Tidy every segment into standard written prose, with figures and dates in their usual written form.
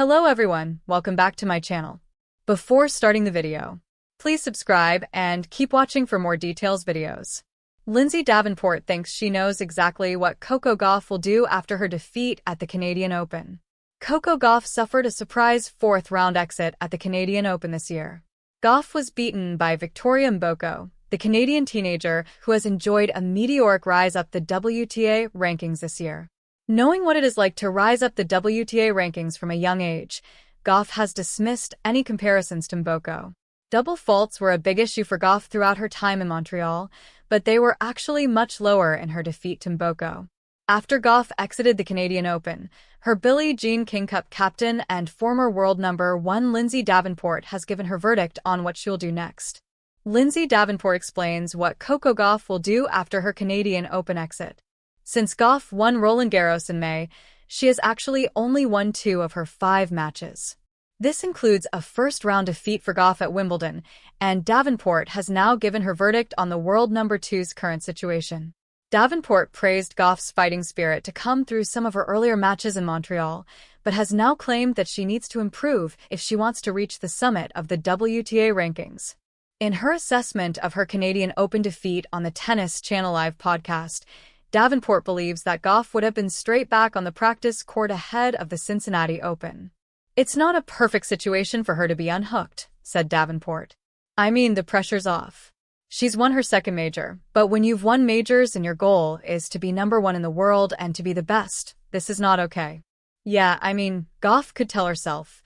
Hello everyone, welcome back to my channel. Before starting the video, please subscribe and keep watching for more details videos. Lindsay Davenport thinks she knows exactly what Coco Gauff will do after her defeat at the Canadian Open. Coco Gauff suffered a surprise fourth-round exit at the Canadian Open this year. Gauff was beaten by Victoria Mboko, the Canadian teenager who has enjoyed a meteoric rise up the WTA rankings this year. Knowing what it is like to rise up the WTA rankings from a young age, Gauff has dismissed any comparisons to Mboko. Double faults were a big issue for Gauff throughout her time in Montreal, but they were actually much lower in her defeat to Mboko. After Gauff exited the Canadian Open, her Billie Jean King Cup captain and former world number 1 Lindsay Davenport has given her verdict on what she'll do next. Lindsay Davenport explains what Coco Gauff will do after her Canadian Open exit. Since Gauff won Roland Garros in May, she has actually only won 2 of her 5 matches. This includes a first-round defeat for Gauff at Wimbledon, and Davenport has now given her verdict on the world number 2's current situation. Davenport praised Gauff's fighting spirit to come through some of her earlier matches in Montreal, but has now claimed that she needs to improve if she wants to reach the summit of the WTA rankings. In her assessment of her Canadian Open defeat on the Tennis Channel Live podcast, Davenport believes that Gauff would have been straight back on the practice court ahead of the Cincinnati Open. "It's not a perfect situation for her to be unhooked," said Davenport. "I mean, the pressure's off. She's won her second major, but when you've won majors and your goal is to be number 1 in the world and to be the best, this is not okay." Yeah, I mean, Gauff could tell herself,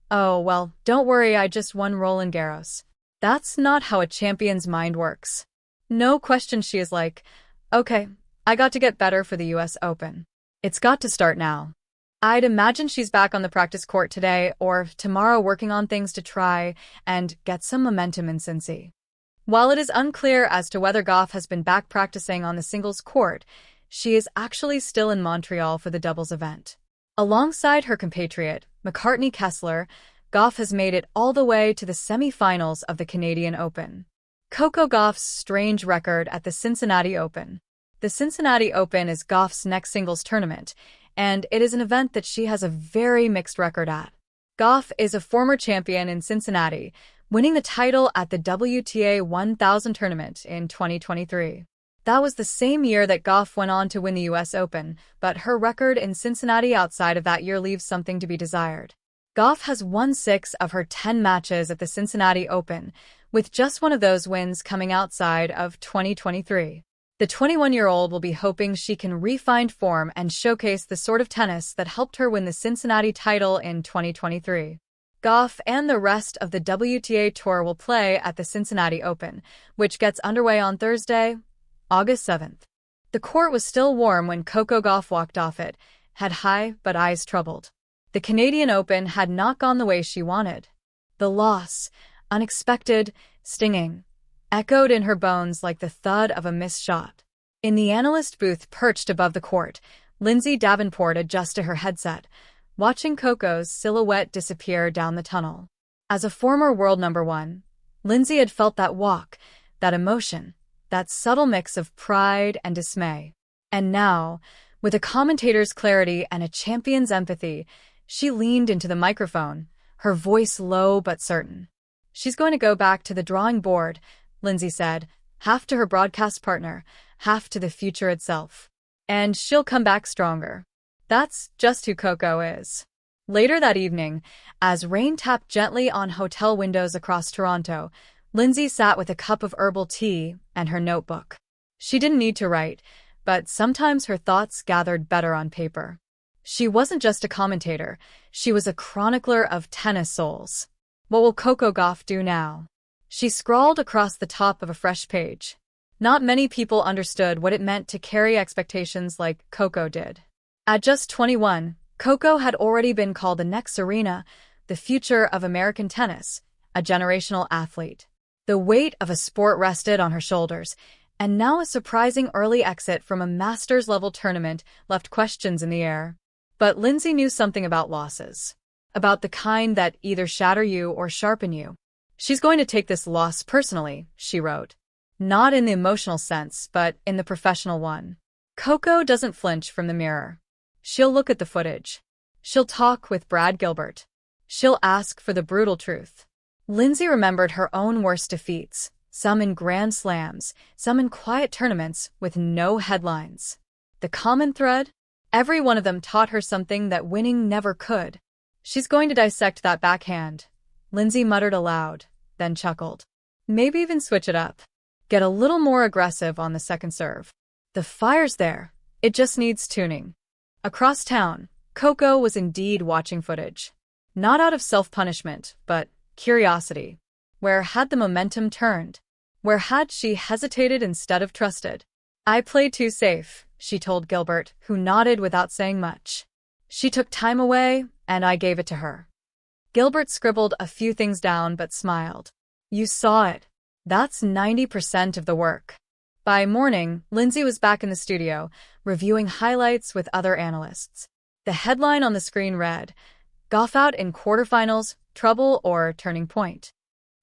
"Oh, well, don't worry, I just won Roland Garros." That's not how a champion's mind works. No question she is like, "Okay, I got to get better for the US Open. It's got to start now." I'd imagine she's back on the practice court today or tomorrow working on things to try and get some momentum in Cincy. While it is unclear as to whether Gauff has been back practicing on the singles court, she is actually still in Montreal for the doubles event. Alongside her compatriot, McCartney Kessler, Gauff has made it all the way to the semi-finals of the Canadian Open. Coco Gauff's strange record at the Cincinnati Open. The Cincinnati Open is Gauff's next singles tournament, and it is an event that she has a very mixed record at. Gauff is a former champion in Cincinnati, winning the title at the WTA 1000 tournament in 2023. That was the same year that Gauff went on to win the US Open, but her record in Cincinnati outside of that year leaves something to be desired. Gauff has won 6 of her 10 matches at the Cincinnati Open, with just one of those wins coming outside of 2023. The 21-year-old will be hoping she can re-find form and showcase the sort of tennis that helped her win the Cincinnati title in 2023. Gauff and the rest of the WTA Tour will play at the Cincinnati Open, which gets underway on Thursday, August 7th. The court was still warm when Coco Gauff walked off it, head high but eyes troubled. The Canadian Open had not gone the way she wanted. The loss, unexpected, stinging, echoed in her bones like the thud of a missed shot. In the analyst booth perched above the court, Lindsay Davenport adjusted her headset, watching Coco's silhouette disappear down the tunnel. As a former world number 1, Lindsay had felt that walk, that emotion, that subtle mix of pride and dismay. And now, with a commentator's clarity and a champion's empathy, she leaned into the microphone, her voice low but certain. "She's going to go back to the drawing board," Lindsay said, half to her broadcast partner, half to the future itself. "And she'll come back stronger." That's just who Coco is. Later that evening, as rain tapped gently on hotel windows across Toronto, Lindsay sat with a cup of herbal tea and her notebook. She didn't need to write, but sometimes her thoughts gathered better on paper. She wasn't just a commentator, she was a chronicler of tennis souls. What will Coco Gauff do now? She scrawled across the top of a fresh page. Not many people understood what it meant to carry expectations like Coco did. At just 21, Coco had already been called the next Serena, the future of American tennis, a generational athlete. The weight of a sport rested on her shoulders, and now a surprising early exit from a Masters-level tournament left questions in the air. But Lindsay knew something about losses. About the kind that either shatter you or sharpen you. "She's going to take this loss personally," she wrote. Not in the emotional sense, but in the professional one. Coco doesn't flinch from the mirror. She'll look at the footage. She'll talk with Brad Gilbert. She'll ask for the brutal truth. Lindsay remembered her own worst defeats, some in grand slams, some in quiet tournaments with no headlines. The common thread? Every one of them taught her something that winning never could. She's going to dissect that backhand, Lindsay muttered aloud, then chuckled. Maybe even switch it up. Get a little more aggressive on the second serve. The fire's there. It just needs tuning. Across town, Coco was indeed watching footage. Not out of self-punishment, but curiosity. Where had the momentum turned? Where had she hesitated instead of trusted? I played too safe, she told Gilbert, who nodded without saying much. She took time away, and I gave it to her. Gilbert scribbled a few things down but smiled. You saw it. That's 90% of the work. By morning, Lindsay was back in the studio, reviewing highlights with other analysts. The headline on the screen read, Gauff out in quarterfinals, trouble or turning point.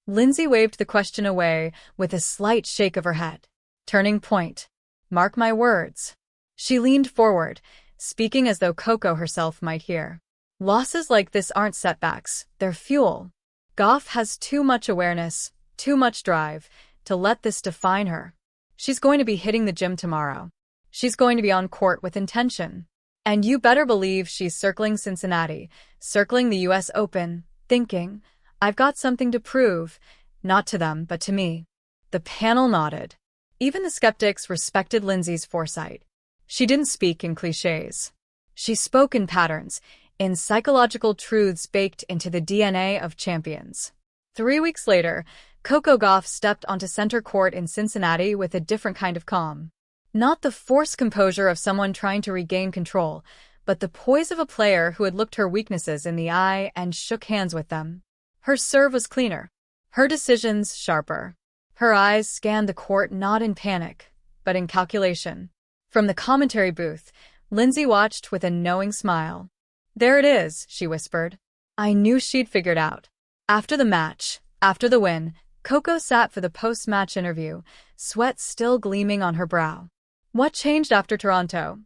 Lindsay waved the question away with a slight shake of her head. Turning point. Mark my words. She leaned forward, speaking as though Coco herself might hear. Losses like this aren't setbacks, they're fuel. Gauff has too much awareness, too much drive, to let this define her. She's going to be hitting the gym tomorrow. She's going to be on court with intention. And you better believe she's circling Cincinnati, circling the US Open, thinking, I've got something to prove, not to them, but to me. The panel nodded. Even the skeptics respected Lindsay's foresight. She didn't speak in cliches. She spoke in patterns, in psychological truths baked into the DNA of champions. 3 weeks later, Coco Gauff stepped onto center court in Cincinnati with a different kind of calm. Not the forced composure of someone trying to regain control, but the poise of a player who had looked her weaknesses in the eye and shook hands with them. Her serve was cleaner. Her decisions sharper. Her eyes scanned the court not in panic, but in calculation. From the commentary booth, Lindsay watched with a knowing smile. There it is, she whispered. I knew she'd figured out. After the match, after the win, Coco sat for the post-match interview, sweat still gleaming on her brow. What changed after Toronto?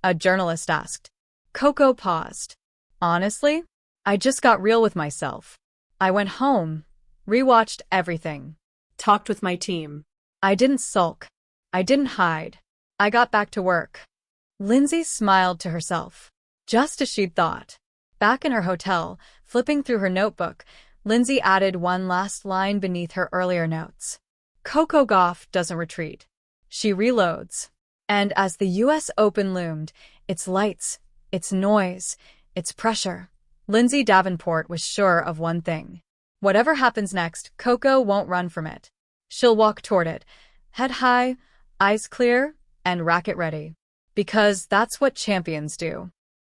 A journalist asked. Coco paused. Honestly, I just got real with myself. I went home, rewatched everything. Talked with my team. I didn't sulk. I didn't hide. I got back to work. Lindsay smiled to herself. Just as she'd thought. Back in her hotel, flipping through her notebook, Lindsay added one last line beneath her earlier notes. Coco Gauff doesn't retreat. She reloads. And as the US Open loomed, its lights, its noise, its pressure, Lindsay Davenport was sure of one thing. Whatever happens next, Coco won't run from it. She'll walk toward it, head high, eyes clear, and racket ready. Because that's what champions do.